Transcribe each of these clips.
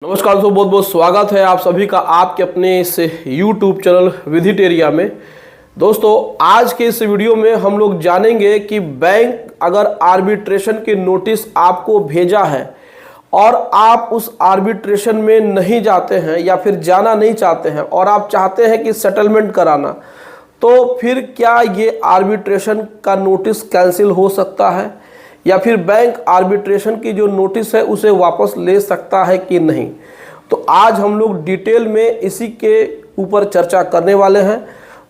नमस्कार दोस्तों, बहुत बहुत स्वागत है आप सभी का आपके अपने इस YouTube चैनल विजिटेरिया में। दोस्तों, आज के इस वीडियो में हम लोग जानेंगे कि बैंक अगर आर्बिट्रेशन के नोटिस आपको भेजा है और आप उस आर्बिट्रेशन में नहीं जाते हैं या फिर जाना नहीं चाहते हैं और आप चाहते हैं कि सेटलमेंट कराना, तो फिर क्या ये आर्बिट्रेशन का नोटिस कैंसिल हो सकता है या फिर बैंक आर्बिट्रेशन की जो नोटिस है उसे वापस ले सकता है कि नहीं। तो आज हम लोग डिटेल में इसी के ऊपर चर्चा करने वाले हैं।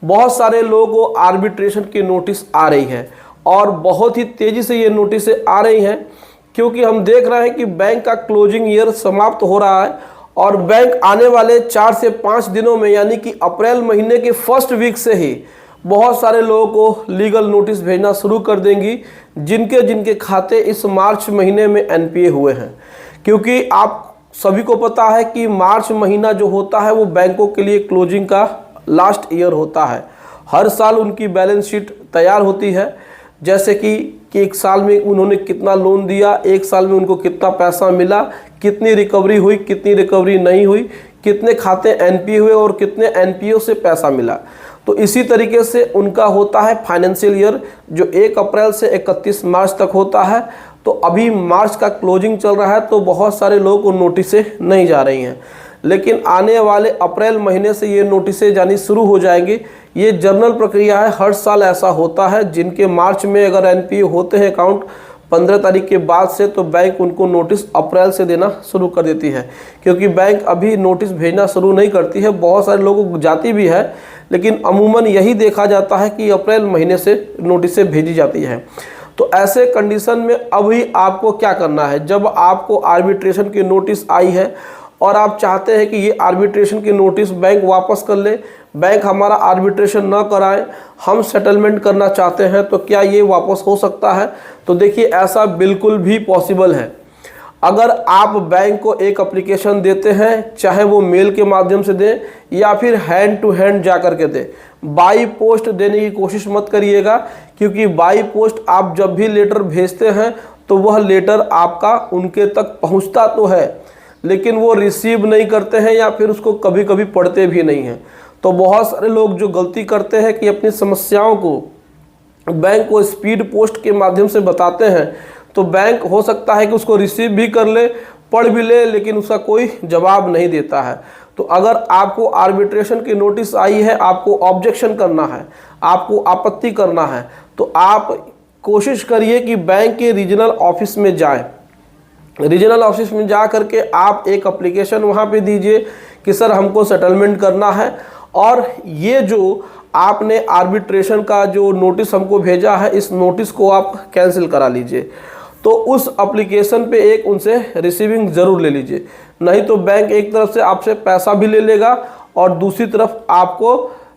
बहुत सारे लोगों को आर्बिट्रेशन की नोटिस आ रही है और बहुत ही तेज़ी से ये नोटिसें आ रही हैं, क्योंकि हम देख रहे हैं कि बैंक का क्लोजिंग ईयर समाप्त हो रहा है और बैंक आने वाले 4 से 5 दिनों में यानी कि अप्रैल महीने के फर्स्ट वीक से ही बहुत सारे लोगों को लीगल नोटिस भेजना शुरू कर देंगी, जिनके जिनके खाते इस मार्च महीने में एनपीए हुए हैं। क्योंकि आप सभी को पता है कि मार्च महीना जो होता है वो बैंकों के लिए क्लोजिंग का लास्ट ईयर होता है। हर साल उनकी बैलेंस शीट तैयार होती है, जैसे कि एक साल में उन्होंने कितना लोन दिया, एक साल में उनको कितना पैसा मिला, कितनी रिकवरी हुई, कितनी रिकवरी नहीं हुई, कितने खाते एनपीए हुए और कितने एनपीओ से पैसा मिला। तो इसी तरीके से उनका होता है फाइनेंशियल ईयर, जो 1 अप्रैल से 31 मार्च तक होता है। तो अभी मार्च का क्लोजिंग चल रहा है, तो बहुत सारे लोगों को नोटिसें नहीं जा रही हैं, लेकिन आने वाले अप्रैल महीने से ये नोटिसें जानी शुरू हो जाएंगी। ये जनरल प्रक्रिया है, हर साल ऐसा होता है। जिनके मार्च में अगर एनपीए होते हैं अकाउंट 15 तारीख के बाद से, तो बैंक उनको नोटिस अप्रैल से देना शुरू कर देती है, क्योंकि बैंक अभी नोटिस भेजना शुरू नहीं करती है। बहुत सारे लोगों को जाती भी है, लेकिन अमूमन यही देखा जाता है कि अप्रैल महीने से नोटिसें भेजी जाती है। तो ऐसे कंडीशन में अभी आपको क्या करना है, जब आपको आर्बिट्रेशन की नोटिस आई है और आप चाहते हैं कि ये आर्बिट्रेशन की नोटिस बैंक वापस कर ले, बैंक हमारा आर्बिट्रेशन ना कराए, हम सेटलमेंट करना चाहते हैं, तो क्या ये वापस हो सकता है? तो देखिए, ऐसा बिल्कुल भी पॉसिबल है। अगर आप बैंक को एक एप्लीकेशन देते हैं, चाहे वो मेल के माध्यम से दें या फिर हैंड टू हैंड जा कर के दें, बाई पोस्ट देने की कोशिश मत करिएगा, क्योंकि बाई पोस्ट आप जब भी लेटर भेजते हैं तो वह लेटर आपका उनके तक पहुंचता तो है, लेकिन वो रिसीव नहीं करते हैं या फिर उसको कभी कभी पढ़ते भी नहीं हैं। तो बहुत सारे लोग जो गलती करते हैं कि अपनी समस्याओं को बैंक को स्पीड पोस्ट के माध्यम से बताते हैं, तो बैंक हो सकता है कि उसको रिसीव भी कर ले, पढ़ भी ले, लेकिन उसका कोई जवाब नहीं देता है। तो अगर आपको आर्बिट्रेशन की नोटिस आई है, आपको ऑब्जेक्शन करना है, आपको आपत्ति करना है, तो आप कोशिश करिए कि बैंक के रीजनल ऑफिस में जाएं। रीजनल ऑफिस में जा करके आप एक एप्लीकेशन वहाँ पे दीजिए कि सर हमको सेटलमेंट करना है, और ये जो आपने आर्बिट्रेशन का जो नोटिस हमको भेजा है, इस नोटिस को आप कैंसिल करा लीजिए। तो उस एप्लीकेशन पे एक उनसे रिसीविंग ज़रूर ले लीजिए, नहीं तो बैंक एक तरफ से आपसे पैसा भी ले लेगा और दूसरी तरफ आपको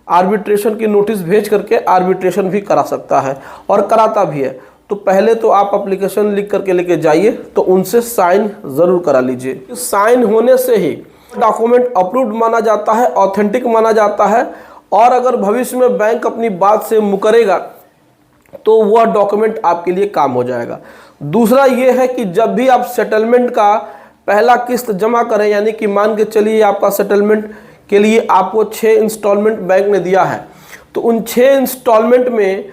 आर्बिट्रेशन की नोटिस भेज करके आर्बिट्रेशन भी करा सकता है और कराता भी है। तो पहले तो आप एप्लीकेशन लिख करके लेके जाइए, तो उनसे साइन ज़रूर करा लीजिए। साइन होने से ही डॉक्यूमेंट अप्रूव्ड माना जाता है, ऑथेंटिक माना जाता है, और अगर भविष्य में बैंक अपनी बात से मुकरेगा तो वह डॉक्यूमेंट आपके लिए काम हो जाएगा। दूसरा ये है कि जब भी आप सेटलमेंट का पहला किस्त जमा करें, यानी कि मान के चलिए आपका सेटलमेंट के लिए आपको 6 इंस्टॉलमेंट बैंक ने दिया है, तो उन 6 इंस्टॉलमेंट में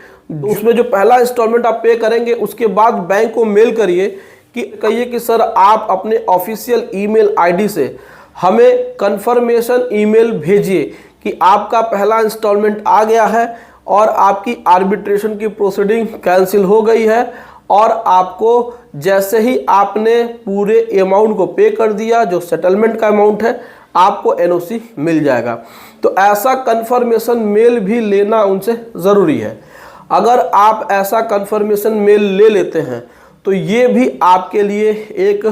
उसमें जो पहला इंस्टॉलमेंट आप पे करेंगे, उसके बाद बैंक को मेल करिए कि कहिए कि सर आप अपने ऑफिशियल ईमेल आईडी से हमें कंफर्मेशन ईमेल भेजिए कि आपका पहला इंस्टॉलमेंट आ गया है और आपकी आर्बिट्रेशन की प्रोसीडिंग कैंसिल हो गई है, और आपको जैसे ही आपने पूरे अमाउंट को पे कर दिया, जो सेटलमेंट का अमाउंट है, आपको एनओसी मिल जाएगा। तो ऐसा कंफर्मेशन मेल भी लेना उनसे ज़रूरी है। अगर आप ऐसा कंफर्मेशन मेल ले लेते हैं तो ये भी आपके लिए एक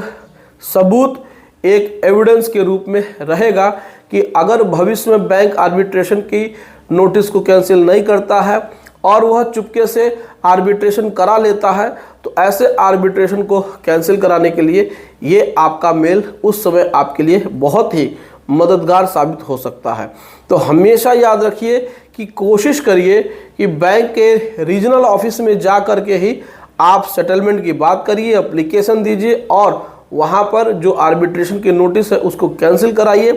सबूत, एक एविडेंस के रूप में रहेगा कि अगर भविष्य में बैंक आर्बिट्रेशन की नोटिस को कैंसिल नहीं करता है और वह चुपके से आर्बिट्रेशन करा लेता है, तो ऐसे आर्बिट्रेशन को कैंसिल कराने के लिए ये आपका मेल उस समय आपके लिए बहुत ही मददगार साबित हो सकता है। तो हमेशा याद रखिए कि कोशिश करिए कि बैंक के रीजनल ऑफिस में जा कर के ही आप सेटलमेंट की बात करिए, एप्लीकेशन दीजिए और वहाँ पर जो आर्बिट्रेशन की नोटिस है उसको कैंसिल कराइए।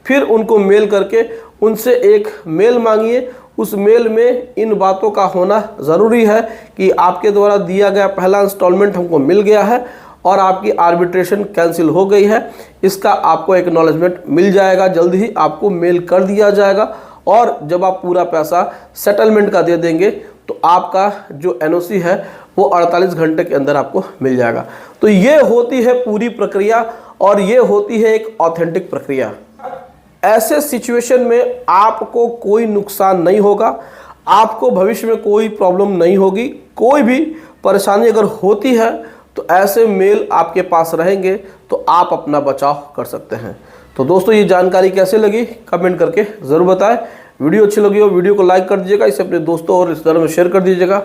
फिर उनको मेल करके उनसे एक मेल मांगिए। उस मेल में इन बातों का होना ज़रूरी है कि आपके द्वारा दिया गया पहला इंस्टॉलमेंट हमको मिल गया है और आपकी आर्बिट्रेशन कैंसिल हो गई है। इसका आपको एक्नॉलेजमेंट मिल जाएगा, जल्द ही आपको मेल कर दिया जाएगा। और जब आप पूरा पैसा सेटलमेंट का दे देंगे तो आपका जो एनओसी है वो 48 घंटे के अंदर आपको मिल जाएगा। तो ये होती है पूरी प्रक्रिया और ये होती है एक ऑथेंटिक प्रक्रिया। ऐसे सिचुएशन में आपको कोई नुकसान नहीं होगा, आपको भविष्य में कोई प्रॉब्लम नहीं होगी। कोई भी परेशानी अगर होती है तो ऐसे मेल आपके पास रहेंगे तो आप अपना बचाव कर सकते हैं। तो दोस्तों ये जानकारी कैसे लगी कमेंट करके ज़रूर बताएं। वीडियो अच्छी लगी हो वीडियो को लाइक कर दीजिएगा, इसे अपने दोस्तों और रिश्तेदारों में शेयर कर दीजिएगा।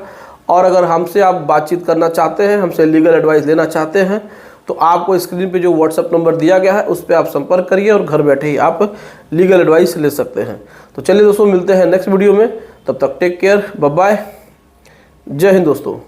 और अगर हमसे आप बातचीत करना चाहते हैं, हमसे लीगल एडवाइस लेना चाहते हैं तो आपको स्क्रीन पे जो व्हाट्सएप नंबर दिया गया है उस पर आप संपर्क करिए और घर बैठे ही आप लीगल एडवाइस ले सकते हैं। तो चलिए दोस्तों मिलते हैं नेक्स्ट वीडियो में, तब तक टेक केयर, बाय बाय, जय हिंद दोस्तों।